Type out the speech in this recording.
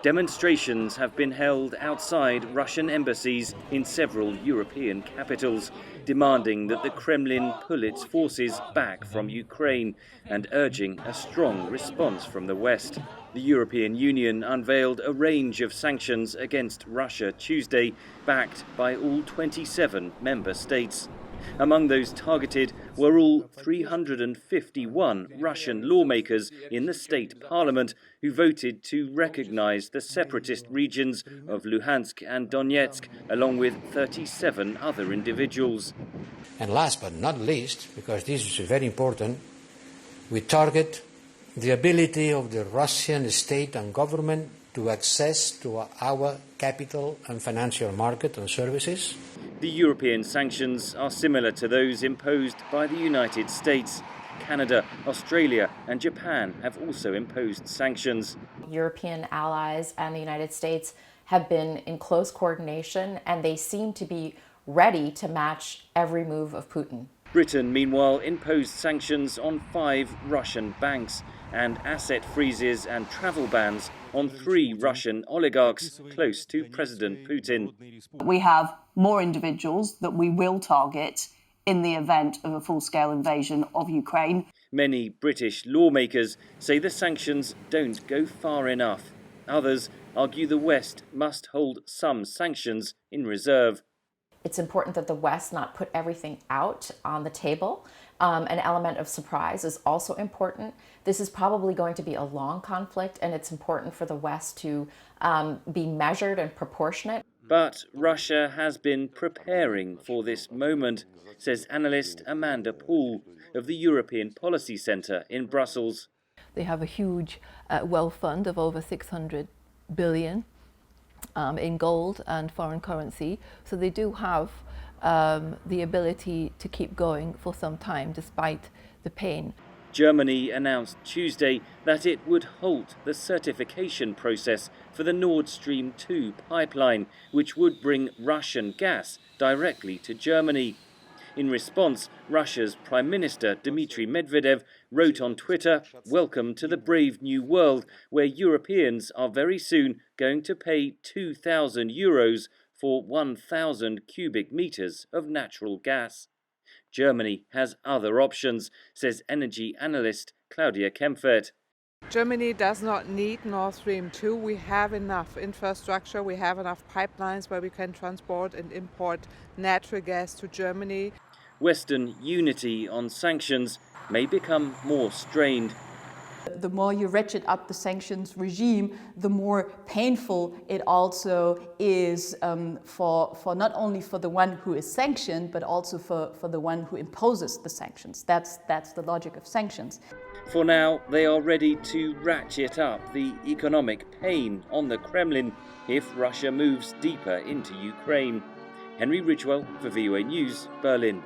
Demonstrations have been held outside Russian embassies in several European capitals, demanding that the Kremlin pull its forces back from Ukraine and urging a strong response from the West. The European Union unveiled a range of sanctions against Russia Tuesday, backed by all 27 member states. Among those targeted were all 351 Russian lawmakers in the state parliament who voted to recognize the separatist regions of Luhansk and Donetsk, along with 37 other individuals. And last but not least, because this is very important, we target the ability of the Russian state and government to access to our capital and financial market and services. The European sanctions are similar to those imposed by the United States. Canada, Australia and Japan have also imposed sanctions. European allies and the United States have been in close coordination, and they seem to be ready to match every move of Putin. Britain, meanwhile, imposed sanctions on 5 Russian banks and asset freezes and travel bans on 3 Russian oligarchs close to President Putin. We have more individuals that we will target in the event of a full-scale invasion of Ukraine. Many British lawmakers say the sanctions don't go far enough. Others argue the West must hold some sanctions in reserve. It's important that the West not put everything out on the table. An element of surprise is also important. This is probably going to be a long conflict, and it's important for the West to be measured and proportionate. But Russia has been preparing for this moment, says analyst Amanda Poole of the European Policy Centre in Brussels. They have a huge wealth fund of over 600 billion in gold and foreign currency, so they do have the ability to keep going for some time despite the pain. Germany announced Tuesday that it would halt the certification process for the Nord Stream 2 pipeline, which would bring Russian gas directly to Germany. In response, Russia's Prime Minister Dmitry Medvedev wrote on Twitter, "Welcome to the brave new world, where Europeans are very soon going to pay 2,000 euros for 1,000 cubic meters of natural gas." Germany has other options, says energy analyst Claudia Kempfert. Germany does not need Nord Stream 2. We have enough infrastructure, we have enough pipelines where we can transport and import natural gas to Germany. Western unity on sanctions may become more strained. The more you ratchet up the sanctions regime, the more painful it also is for not only for the one who is sanctioned, but also for the one who imposes the sanctions. That's the logic of sanctions. For now, they are ready to ratchet up the economic pain on the Kremlin if Russia moves deeper into Ukraine. Henry Ridgwell for VOA News, Berlin.